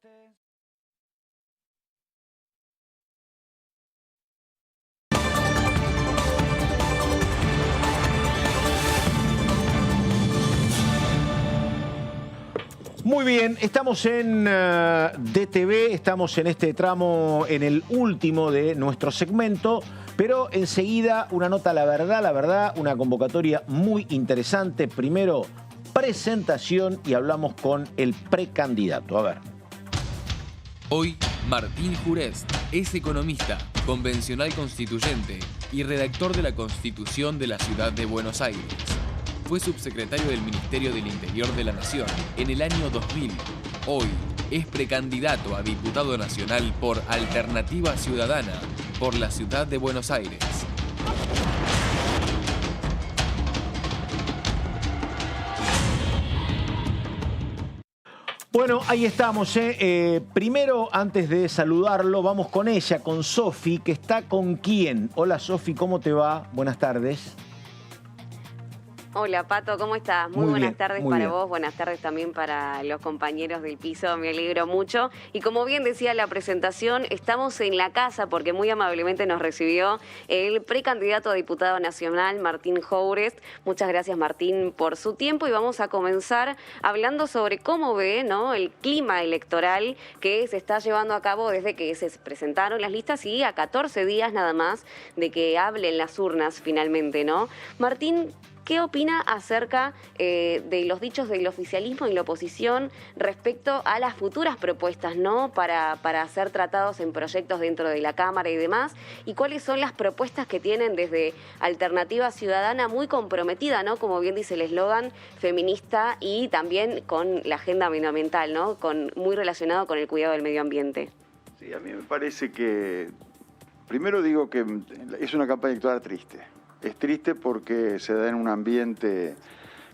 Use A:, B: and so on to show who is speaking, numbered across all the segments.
A: Adelante. Muy bien, estamos en DTV, estamos en este tramo, en el último de nuestro segmento, pero enseguida una nota a la verdad, una convocatoria muy interesante. Primero, presentación y hablamos con el precandidato. A ver.
B: Hoy, Martín Jurest es economista, convencional constituyente y redactor de la Constitución de la Ciudad de Buenos Aires. Fue subsecretario del Ministerio del Interior de la Nación en el año 2000. Hoy es precandidato a diputado nacional por Alternativa Ciudadana por la Ciudad de Buenos Aires.
A: Bueno, ahí estamos. Primero, antes de saludarlo, vamos con ella, con Sofi, que está con quién. Hola Sofi, ¿cómo te va? Buenas tardes.
C: Hola Pato, ¿cómo estás? Muy buenas tardes para vos, buenas tardes también para los compañeros del piso, me alegro mucho. Y como bien decía la presentación, estamos en la casa porque muy amablemente nos recibió el precandidato a diputado nacional, Martín Jurest. Muchas gracias Martín por su tiempo y vamos a comenzar hablando sobre cómo ve, ¿no?, el clima electoral que se está llevando a cabo desde que se presentaron las listas y a 14 días nada más de que hablen las urnas finalmente, ¿no? Martín, ¿qué opina acerca de los dichos del oficialismo y la oposición respecto a las futuras propuestas, ¿no?, para ser tratados en proyectos dentro de la Cámara y demás? ¿Y cuáles son las propuestas que tienen desde Alternativa Ciudadana, muy comprometida, ¿no?, como bien dice el eslogan, feminista y también con la agenda medioambiental, ¿no?, muy relacionado con el cuidado del medio ambiente?
D: Sí, a mí me parece que, primero digo que es una campaña electoral triste. Es triste porque se da en un ambiente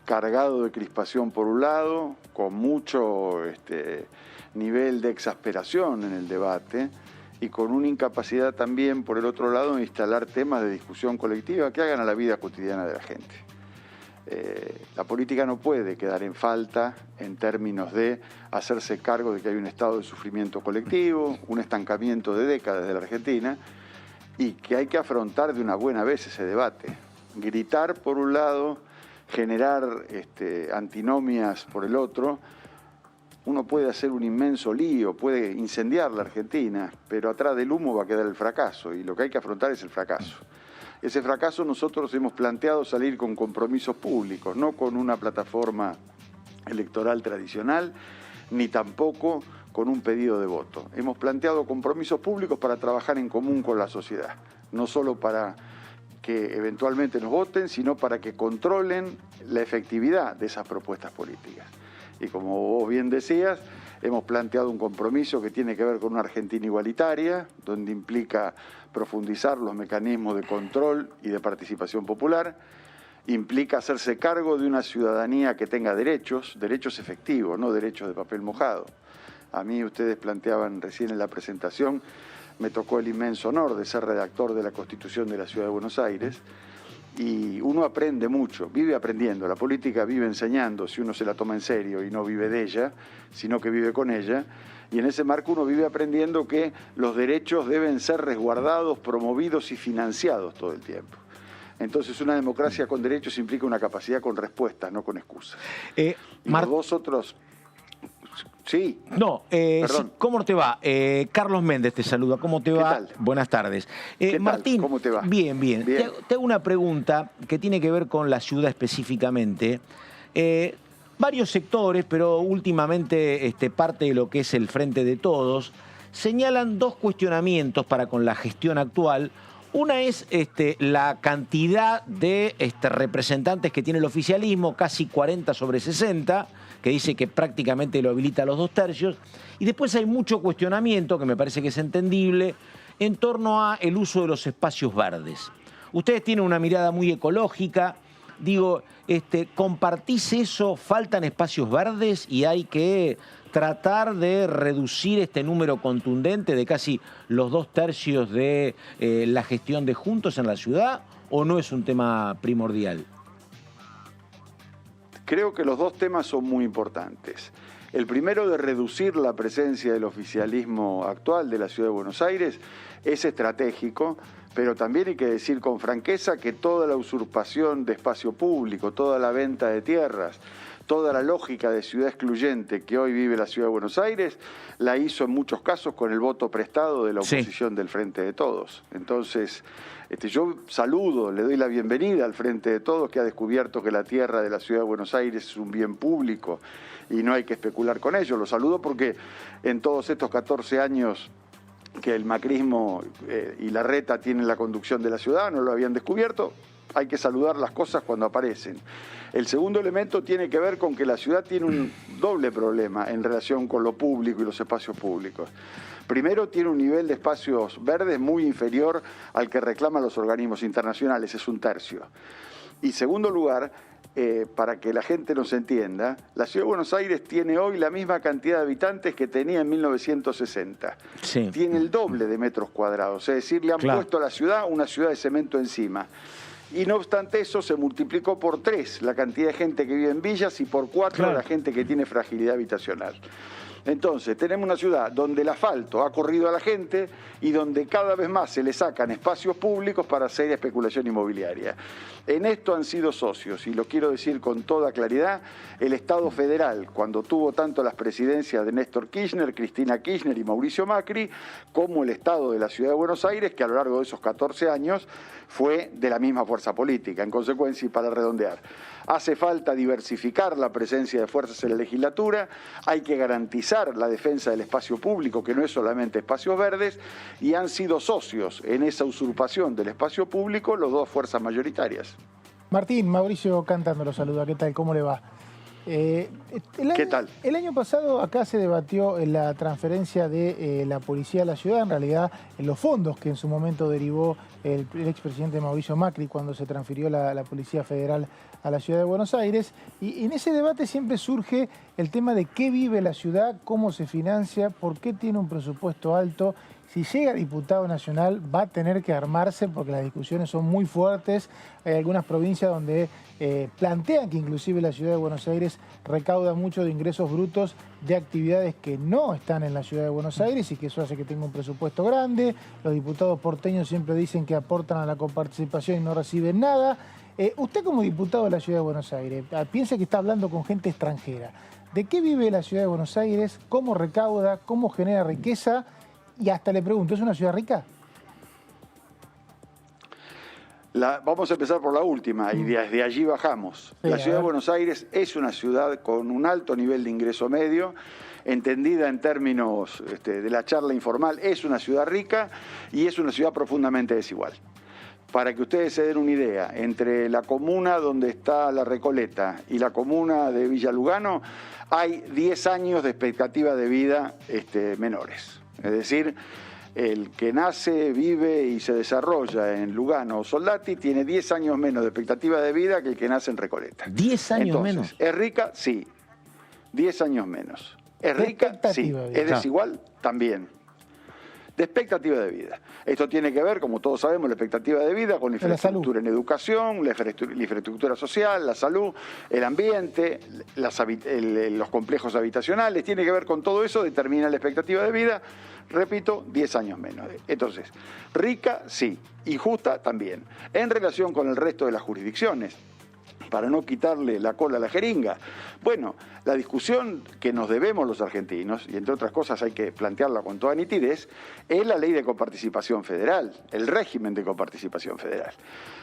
D: cargado de crispación por un lado, con mucho nivel de exasperación en el debate y con una incapacidad también por el otro lado de instalar temas de discusión colectiva que hagan a la vida cotidiana de la gente. La política no puede quedar en falta en términos de hacerse cargo de que hay un estado de sufrimiento colectivo, un estancamiento de décadas de la Argentina, y que hay que afrontar de una buena vez ese debate. Gritar por un lado, generar antinomias por el otro. Uno puede hacer un inmenso lío, puede incendiar la Argentina, pero atrás del humo va a quedar el fracaso, y lo que hay que afrontar es el fracaso. Ese fracaso nosotros hemos planteado salir con compromisos públicos, no con una plataforma electoral tradicional, ni tampoco con un pedido de voto. Hemos planteado compromisos públicos para trabajar en común con la sociedad, no solo para que eventualmente nos voten, sino para que controlen la efectividad de esas propuestas políticas. Y como vos bien decías, hemos planteado un compromiso que tiene que ver con una Argentina igualitaria, donde implica profundizar los mecanismos de control y de participación popular, implica hacerse cargo de una ciudadanía que tenga derechos efectivos, no derechos de papel mojado. A mí, ustedes planteaban recién en la presentación, me tocó el inmenso honor de ser redactor de la Constitución de la Ciudad de Buenos Aires, y uno aprende mucho, vive aprendiendo. La política vive enseñando si uno se la toma en serio y no vive de ella, sino que vive con ella. Y en ese marco uno vive aprendiendo que los derechos deben ser resguardados, promovidos y financiados todo el tiempo. Entonces una democracia con derechos implica una capacidad con respuestas, no con excusas. Y los dos otros... Sí.
A: No,
D: perdón.
A: ¿Cómo te va? Carlos Méndez te saluda. ¿Cómo te va?
D: ¿Qué tal?
A: Buenas tardes. Martín,
D: tal? ¿Cómo te va?
A: Bien, bien. Te hago una pregunta que tiene que ver con la ciudad específicamente. Varios sectores, pero últimamente parte de lo que es el Frente de Todos, señalan dos cuestionamientos para con la gestión actual. Una es la cantidad de representantes que tiene el oficialismo, casi 40 sobre 60, que dice que prácticamente lo habilita a los 2/3. Y después hay mucho cuestionamiento, que me parece que es entendible, en torno a el uso de los espacios verdes. Ustedes tienen una mirada muy ecológica. Digo, ¿compartís eso? ¿Faltan espacios verdes y hay que tratar de reducir este número contundente de casi los 2/3 de la gestión de Juntos en la ciudad, o no es un tema primordial?
D: Creo que los dos temas son muy importantes. El primero, de reducir la presencia del oficialismo actual de la Ciudad de Buenos Aires, es estratégico, pero también hay que decir con franqueza que toda la usurpación de espacio público, toda la venta de tierras, toda la lógica de ciudad excluyente que hoy vive la Ciudad de Buenos Aires, la hizo en muchos casos con el voto prestado de la oposición del Frente de Todos. Entonces, yo saludo, le doy la bienvenida al Frente de Todos, que ha descubierto que la tierra de la Ciudad de Buenos Aires es un bien público y no hay que especular con ello. Lo saludo porque en todos estos 14 años que el macrismo y Larreta tienen la conducción de la ciudad, no lo habían descubierto. Hay que saludar las cosas cuando aparecen. El segundo elemento tiene que ver con que la ciudad tiene un doble problema en relación con lo público y los espacios públicos. Primero, tiene un nivel de espacios verdes muy inferior al que reclaman los organismos internacionales, es 1/3. Y segundo lugar, para que la gente nos entienda, la Ciudad de Buenos Aires tiene hoy la misma cantidad de habitantes que tenía en 1960. Sí. Tiene el doble de metros cuadrados, es decir, le han puesto a la ciudad una ciudad de cemento encima. Y no obstante eso, se multiplicó por 3 la cantidad de gente que vive en villas y por 4 la gente que tiene fragilidad habitacional. Entonces, tenemos una ciudad donde el asfalto ha corrido a la gente y donde cada vez más se le sacan espacios públicos para hacer especulación inmobiliaria. En esto han sido socios, y lo quiero decir con toda claridad, el Estado federal, cuando tuvo tanto las presidencias de Néstor Kirchner, Cristina Kirchner y Mauricio Macri, como el Estado de la Ciudad de Buenos Aires, que a lo largo de esos 14 años fue de la misma fuerza política. En consecuencia, y para redondear, hace falta diversificar la presencia de fuerzas en la legislatura, hay que garantizar la defensa del espacio público, que no es solamente espacios verdes, y han sido socios en esa usurpación del espacio público los 2 fuerzas mayoritarias.
E: Martín, Mauricio Cantando lo saluda, ¿qué tal? ¿Cómo le va?
D: ¿Qué tal?
E: El año pasado acá se debatió la transferencia de la policía a la ciudad, en realidad en los fondos que en su momento derivó el expresidente Mauricio Macri cuando se transfirió la Policía Federal a la Ciudad de Buenos Aires. Y en ese debate siempre surge el tema de qué vive la ciudad, cómo se financia, por qué tiene un presupuesto alto. Si llega diputado nacional va a tener que armarse porque las discusiones son muy fuertes. Hay algunas provincias donde plantean que inclusive la Ciudad de Buenos Aires recauda mucho de ingresos brutos de actividades que no están en la Ciudad de Buenos Aires y que eso hace que tenga un presupuesto grande. Los diputados porteños siempre dicen que aportan a la coparticipación y no reciben nada. Usted como diputado de la Ciudad de Buenos Aires, piensa que está hablando con gente extranjera. ¿De qué vive la Ciudad de Buenos Aires? ¿Cómo recauda? ¿Cómo genera riqueza? Y hasta le pregunto, ¿es una ciudad rica?
D: Vamos a empezar por la última y desde allí bajamos. Sí, la Ciudad de Buenos Aires es una ciudad con un alto nivel de ingreso medio, entendida en términos de la charla informal, es una ciudad rica y es una ciudad profundamente desigual. Para que ustedes se den una idea, entre la comuna donde está La Recoleta y la comuna de Villa Lugano hay 10 años de expectativa de vida menores. Es decir, el que nace, vive y se desarrolla en Lugano o Soldati tiene 10 años menos de expectativa de vida que el que nace en Recoleta.
A: ¿10 años
D: Entonces,
A: menos?
D: ¿Es rica? Sí. 10 años menos. ¿Es rica? Sí. ¿Es desigual? También. De expectativa de vida. Esto tiene que ver, como todos sabemos, la expectativa de vida con la infraestructura en educación, la infraestructura social, la salud, el ambiente, los complejos habitacionales. Tiene que ver con todo eso, determina la expectativa de vida. Repito, 10 años menos. Entonces, rica, sí, y justa también. En relación con el resto de las jurisdicciones, para no quitarle la cola a la jeringa. Bueno, la discusión que nos debemos los argentinos, y entre otras cosas hay que plantearla con toda nitidez, es la ley de coparticipación federal, el régimen de coparticipación federal.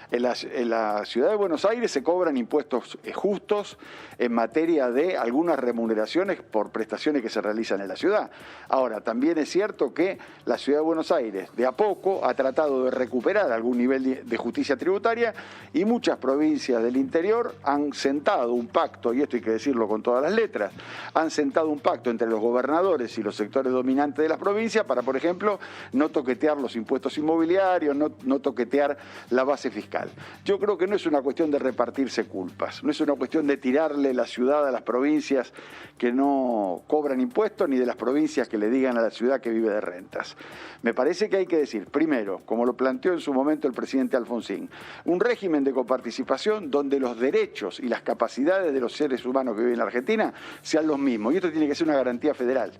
D: En la Ciudad de Buenos Aires se cobran impuestos justos en materia de algunas remuneraciones por prestaciones que se realizan en la ciudad. Ahora, también es cierto que la Ciudad de Buenos Aires de a poco ha tratado de recuperar algún nivel de justicia tributaria y muchas provincias del interior han sentado un pacto, y esto hay que decirlo con todas las letras, han sentado un pacto entre los gobernadores y los sectores dominantes de las provincias para, por ejemplo, no toquetear los impuestos inmobiliarios, no toquetear la base fiscal. fiscal. Yo creo que no es una cuestión de repartirse culpas, no es una cuestión de tirarle la ciudad a las provincias que no cobran impuestos ni de las provincias que le digan a la ciudad que vive de rentas. Me parece que hay que decir, primero, como lo planteó en su momento el presidente Alfonsín, un régimen de coparticipación donde los derechos y las capacidades de los seres humanos que viven en la Argentina sean los mismos. Y esto tiene que ser una garantía federal.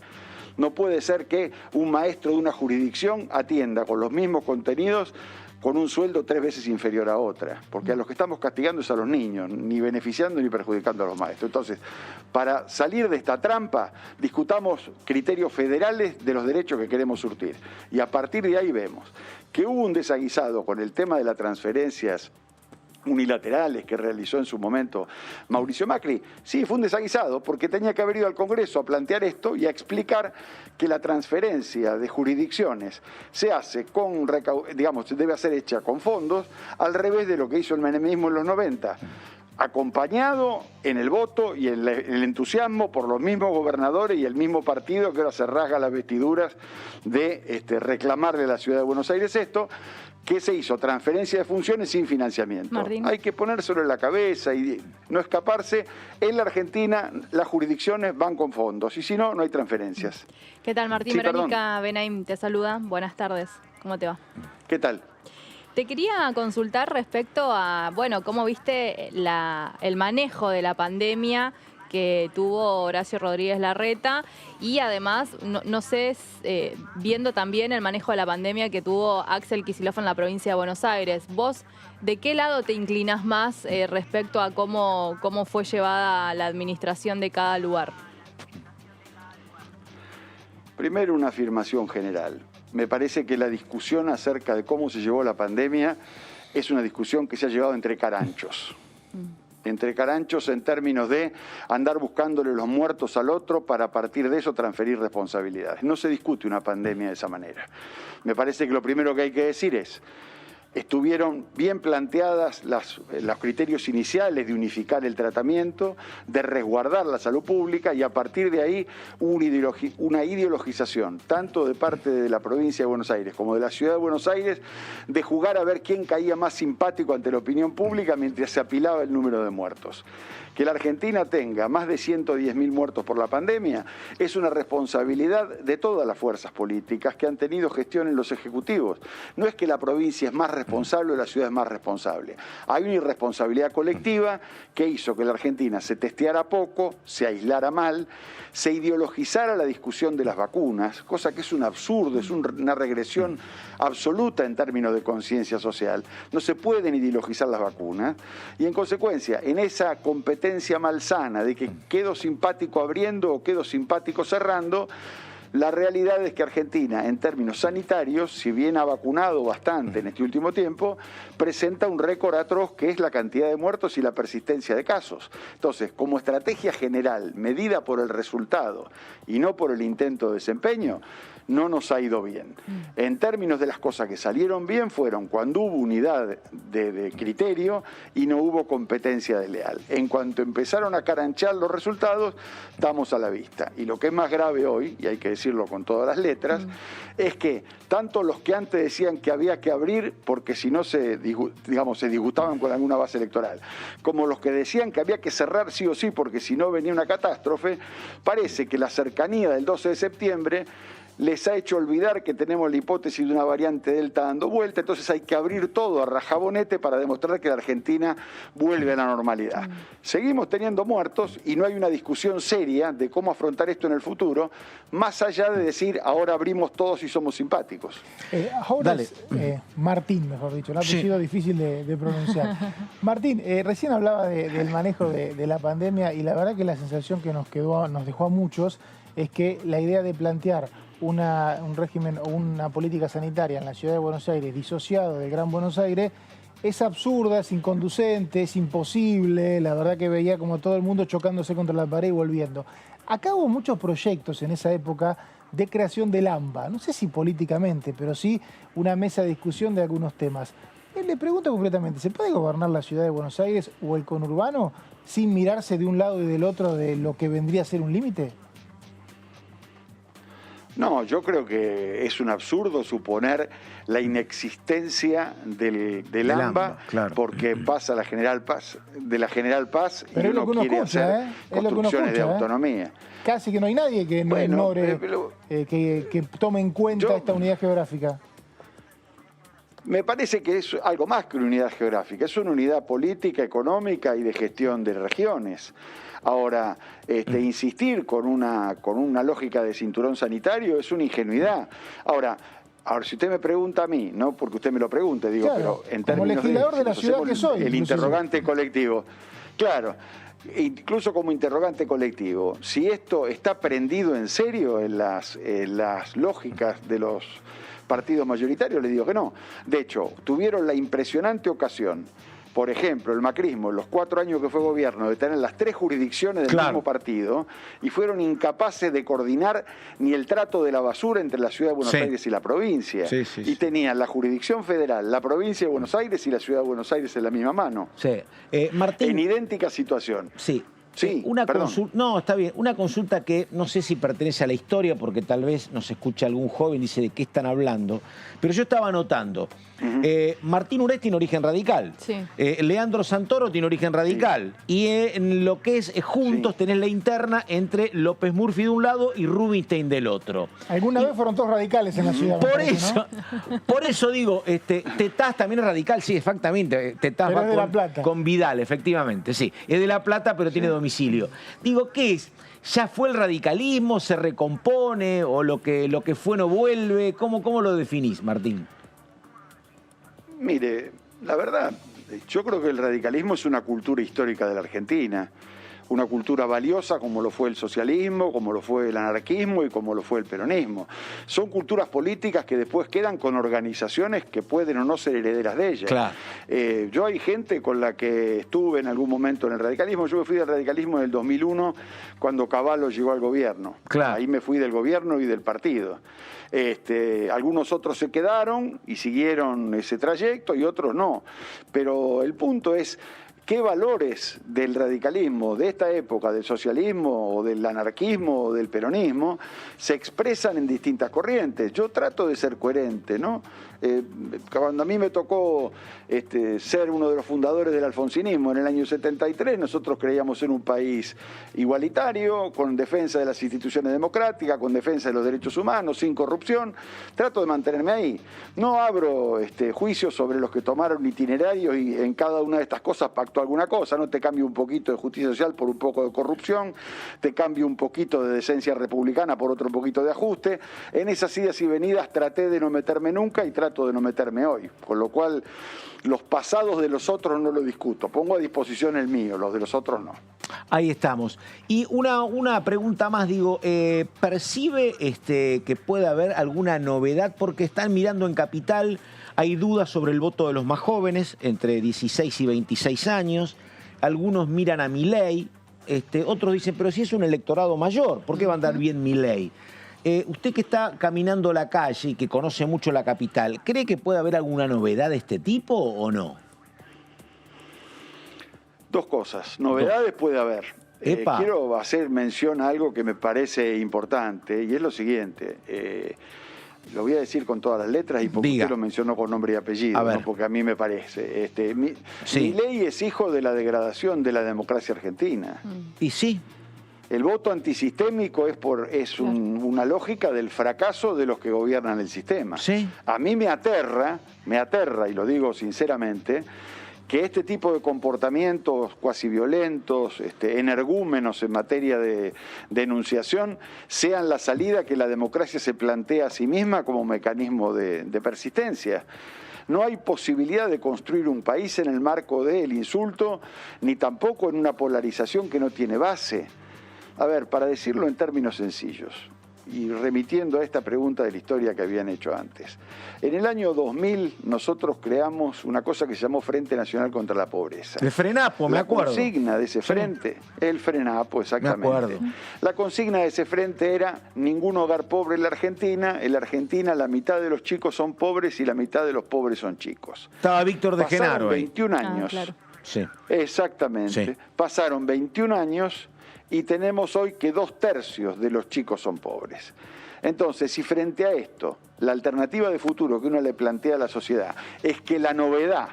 D: No puede ser que un maestro de una jurisdicción atienda con los mismos contenidos con un sueldo 3 veces inferior a otra, porque a los que estamos castigando es a los niños, ni beneficiando ni perjudicando a los maestros. Entonces, para salir de esta trampa, discutamos criterios federales de los derechos que queremos surtir. Y a partir de ahí vemos que hubo un desaguisado con el tema de las transferencias unilaterales que realizó en su momento Mauricio Macri. Sí, fue un desaguisado porque tenía que haber ido al Congreso a plantear esto y a explicar que la transferencia de jurisdicciones se hace con, digamos, debe ser hecha con fondos, al revés de lo que hizo el menemismo en los 90. Acompañado en el voto y en el entusiasmo por los mismos gobernadores y el mismo partido que ahora se rasga las vestiduras de reclamarle a la ciudad de Buenos Aires esto. ¿Qué se hizo? Transferencia de funciones sin financiamiento.
F: Martín.
D: Hay que ponérselo en la cabeza y no escaparse. En la Argentina las jurisdicciones van con fondos y si no, no hay transferencias.
F: ¿Qué tal, Martín?
D: Sí,
F: Verónica Benaim te saluda. Buenas tardes. ¿Cómo te va?
D: ¿Qué tal?
F: Te quería consultar respecto a, bueno, cómo viste el manejo de la pandemia que tuvo Horacio Rodríguez Larreta y además, no sé, viendo también el manejo de la pandemia que tuvo Axel Kicillof en la provincia de Buenos Aires. ¿Vos de qué lado te inclinas más respecto a cómo fue llevada la administración de cada lugar?
D: Primero, una afirmación general. Me parece que la discusión acerca de cómo se llevó la pandemia es una discusión que se ha llevado entre caranchos. Entre caranchos en términos de andar buscándole los muertos al otro para a partir de eso transferir responsabilidades. No se discute una pandemia de esa manera. Me parece que lo primero que hay que decir es, estuvieron bien planteadas los criterios iniciales de unificar el tratamiento, de resguardar la salud pública y a partir de ahí una ideologización, tanto de parte de la provincia de Buenos Aires como de la ciudad de Buenos Aires, de jugar a ver quién caía más simpático ante la opinión pública mientras se apilaba el número de muertos. Que la Argentina tenga más de 110.000 muertos por la pandemia es una responsabilidad de todas las fuerzas políticas que han tenido gestión en los ejecutivos. No es que la provincia es más responsable o la ciudad es más responsable. Hay una irresponsabilidad colectiva que hizo que la Argentina se testeara poco, se aislara mal, se ideologizara la discusión de las vacunas, cosa que es un absurdo, es una regresión absoluta en términos de conciencia social. No se pueden ideologizar las vacunas y en consecuencia, en esa competencia malsana de que quedo simpático abriendo o quedo simpático cerrando, la realidad es que Argentina, en términos sanitarios, si bien ha vacunado bastante en este último tiempo, presenta un récord atroz que es la cantidad de muertos y la persistencia de casos. Entonces, como estrategia general, medida por el resultado y no por el intento de desempeño, no nos ha ido bien. En términos de las cosas que salieron bien fueron cuando hubo unidad de criterio y no hubo competencia desleal. En cuanto empezaron a caranchar los resultados, estamos a la vista. Y lo que es más grave hoy, y hay que decirlo con todas las letras, es que tanto los que antes decían que había que abrir porque si no se disgustaban con alguna base electoral, como los que decían que había que cerrar sí o sí porque si no venía una catástrofe, parece que la cercanía del 12 de septiembre les ha hecho olvidar que tenemos la hipótesis de una variante Delta dando vuelta, entonces hay que abrir todo a rajabonete para demostrar que la Argentina vuelve a la normalidad. Seguimos teniendo muertos y no hay una discusión seria de cómo afrontar esto en el futuro, más allá de decir ahora abrimos todos y somos simpáticos.
E: Ahora Martín, mejor dicho, un apellido difícil de pronunciar. Martín, recién hablaba del manejo de la pandemia y la verdad que la sensación que nos dejó a muchos es que la idea de plantear un régimen o una política sanitaria en la ciudad de Buenos Aires disociado del Gran Buenos Aires es absurda, es inconducente, es imposible. La verdad que veía como todo el mundo chocándose contra la pared y volviendo. Acá hubo muchos proyectos en esa época de creación del AMBA, no sé si políticamente, pero sí una mesa de discusión de algunos temas. Le pregunto concretamente, ¿se puede gobernar la ciudad de Buenos Aires o el conurbano sin mirarse de un lado y del otro de lo que vendría a ser un límite?
D: No, yo creo que es un absurdo suponer la inexistencia del AMBA,
A: claro,
D: porque pasa la General Paz, de la General Paz,
E: pero
D: y uno quiere hacer construcciones de autonomía.
E: Casi que no hay nadie que no ignore, que tome en cuenta esta unidad geográfica.
D: Me parece que es algo más que una unidad geográfica, es una unidad política, económica y de gestión de regiones. Ahora, insistir con una lógica de cinturón sanitario es una ingenuidad. Ahora, si usted me pregunta a mí, no porque usted me lo pregunte, digo,
E: claro,
D: pero en
E: como
D: términos
E: legislador de la ciudad que soy.
D: El interrogante colectivo. Claro, incluso como interrogante colectivo, si esto está prendido en serio en las lógicas de los partidos mayoritarios, le digo que no. De hecho, tuvieron la impresionante ocasión, por ejemplo, el macrismo, en los 4 años que fue gobierno, de tener las 3 jurisdicciones del mismo partido, y fueron incapaces de coordinar ni el trato de la basura entre la Ciudad de Buenos Aires y la provincia. Y tenían la jurisdicción federal, la provincia de Buenos Aires y la Ciudad de Buenos Aires en la misma mano.
A: Martín,
D: en idéntica situación. Sí,
A: no, está bien. Una consulta que no sé si pertenece a la historia, porque tal vez nos escucha algún joven y dice de qué están hablando, pero yo estaba anotando. Martín Urés tiene origen radical. Leandro Santoro tiene origen radical. Y en lo que es Juntos tenés la interna entre López Murphy de un lado y Rubinstein del otro.
E: Alguna vez fueron todos radicales en la ciudad.
A: Por eso digo, Tetaz también es radical, sí, exactamente. Tetaz
E: pero
A: va
E: es de La Plata.
A: Con Vidal, efectivamente, sí. Es de La Plata, pero tiene domicilio. Digo, ¿qué es? ¿Ya fue el radicalismo? ¿Se recompone? ¿O lo que fue no vuelve? ¿Cómo lo definís, Martín?
D: Mire, la verdad, yo creo que el radicalismo es una cultura histórica de la Argentina. Una cultura valiosa como lo fue el socialismo, como lo fue el anarquismo y como lo fue el peronismo. Son culturas políticas que después quedan con organizaciones que pueden o no ser herederas de ellas.
A: Claro.
D: Yo hay gente con la que estuve en algún momento en el radicalismo. Yo me fui del radicalismo en el 2001 cuando Cavallo llegó al gobierno.
A: Claro.
D: Ahí me fui del gobierno y del partido. Algunos otros se quedaron y siguieron ese trayecto y otros no. Pero el punto es qué valores del radicalismo, de esta época, del socialismo o del anarquismo o del peronismo, se expresan en distintas corrientes. Yo trato de ser coherente, ¿no? Cuando a mí me tocó ser uno de los fundadores del alfonsinismo en el año 73, nosotros creíamos en un país igualitario, con defensa de las instituciones democráticas, con defensa de los derechos humanos, sin corrupción. Trato de mantenerme ahí. No abro juicios sobre los que tomaron itinerarios y en cada una de estas cosas pactó alguna cosa. No te cambio un poquito de justicia social por un poco de corrupción, te cambio un poquito de decencia republicana por otro poquito de ajuste. En esas idas y venidas traté de no meterme nunca y trato de no meterme hoy, con lo cual los pasados de los otros no lo discuto, pongo a disposición el mío, los de los otros no.
A: Ahí estamos. Y una pregunta más, digo, ¿percibe que puede haber alguna novedad? Porque están mirando en Capital, hay dudas sobre el voto de los más jóvenes, entre 16 y 26 años, algunos miran a Milei, otros dicen, pero si es un electorado mayor, ¿por qué va a andar bien Milei? Usted que está caminando la calle y que conoce mucho la capital, ¿cree que puede haber alguna novedad de este tipo o no?
D: Dos cosas. Novedades puede haber. Quiero hacer mención a algo que me parece importante y es lo siguiente. Lo voy a decir con todas las letras y porque usted lo mencionó con nombre y apellido, ¿no? Porque a mí me parece. Milei es hijo de la degradación de la democracia argentina.
A: Y sí.
D: El voto antisistémico es una lógica del fracaso de los que gobiernan el sistema.
A: Sí.
D: A mí me aterra, y lo digo sinceramente, que este tipo de comportamientos cuasi violentos, energúmenos en materia de denunciación, sean la salida que la democracia se plantea a sí misma como mecanismo de persistencia. No hay posibilidad de construir un país en el marco del insulto, ni tampoco en una polarización que no tiene base. A ver, para decirlo en términos sencillos, y remitiendo a esta pregunta de la historia que habían hecho antes. En el año 2000 nosotros creamos una cosa que se llamó Frente Nacional contra la Pobreza.
A: El FRENAPO, me acuerdo.
D: La consigna de ese frente, el FRENAPO, exactamente.
A: Me acuerdo.
D: La consigna de ese frente era ningún hogar pobre en la Argentina. En la Argentina la mitad de los chicos son pobres y la mitad de los pobres son chicos.
A: Estaba Víctor de Genaro ahí.
D: 21 años.
F: Claro.
A: Sí.
D: Exactamente. Sí. Pasaron 21 años y tenemos hoy que 2/3 de los chicos son pobres. Entonces, si frente a esto, la alternativa de futuro que uno le plantea a la sociedad es que la novedad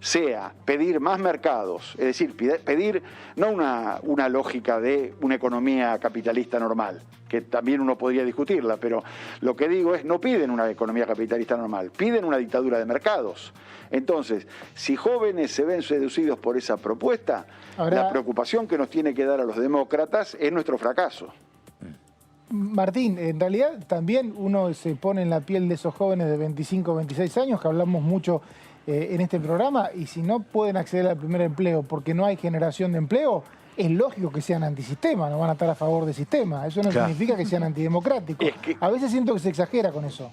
D: sea pedir más mercados, es decir, pedir no una lógica de una economía capitalista normal, que también uno podría discutirla, pero lo que digo es, no piden una economía capitalista normal, piden una dictadura de mercados. Entonces, si jóvenes se ven seducidos por esa propuesta, la preocupación que nos tiene que dar a los demócratas es nuestro fracaso.
E: Martín, en realidad también uno se pone en la piel de esos jóvenes de 25, 26 años, que hablamos mucho en este programa, y si no pueden acceder al primer empleo porque no hay generación de empleo, es lógico que sean antisistema, no van a estar a favor del sistema. Eso no significa que sean antidemocráticos. A veces siento que se exagera con eso.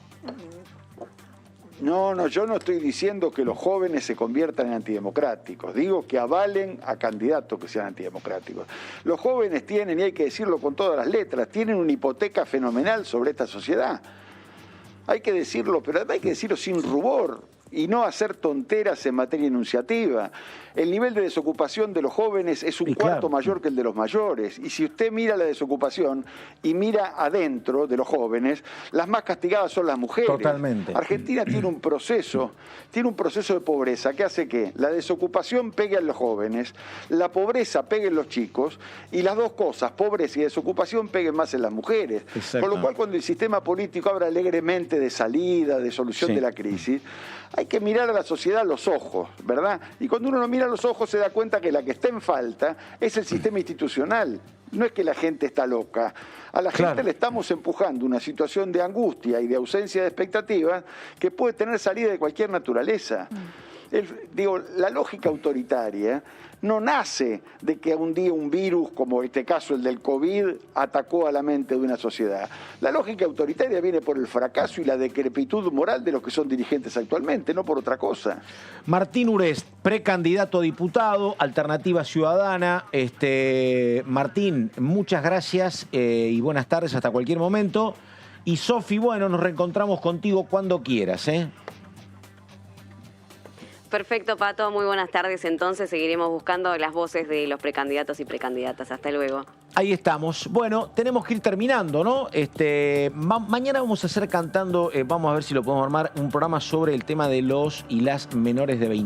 D: No, yo no estoy diciendo que los jóvenes se conviertan en antidemocráticos. Digo que avalen a candidatos que sean antidemocráticos. Los jóvenes tienen, y hay que decirlo con todas las letras, tienen una hipoteca fenomenal sobre esta sociedad. Hay que decirlo, pero hay que decirlo sin rubor y no hacer tonteras en materia enunciativa. El nivel de desocupación de los jóvenes es un cuarto mayor que el de los mayores. Y si usted mira la desocupación y mira adentro de los jóvenes, las más castigadas son las mujeres.
A: Totalmente.
D: Argentina tiene un proceso de pobreza que hace que la desocupación pegue a los jóvenes, la pobreza pegue en los chicos, y las dos cosas, pobreza y desocupación, peguen más en las mujeres. Con lo cual, cuando el sistema político habla alegremente de salida, de solución de la crisis, hay que mirar a la sociedad a los ojos, ¿verdad? Y cuando uno no mira a los ojos se da cuenta que la que está en falta es el sistema institucional. No es que la gente está loca. A la gente le estamos empujando una situación de angustia y de ausencia de expectativas que puede tener salida de cualquier naturaleza. La lógica autoritaria no nace de que un día un virus, como este caso el del COVID, atacó a la mente de una sociedad. La lógica autoritaria viene por el fracaso y la decrepitud moral de los que son dirigentes actualmente, no por otra cosa.
A: Martín Urest, precandidato a diputado, Alternativa Ciudadana. Martín, muchas gracias y buenas tardes hasta cualquier momento. Y Sofi, bueno, nos reencontramos contigo cuando quieras, ¿eh?
C: Perfecto, Pato. Muy buenas tardes. Entonces seguiremos buscando las voces de los precandidatos y precandidatas. Hasta luego.
A: Ahí estamos. Bueno, tenemos que ir terminando, ¿no? Mañana vamos a hacer cantando, vamos a ver si lo podemos armar, un programa sobre el tema de los y las menores de 20.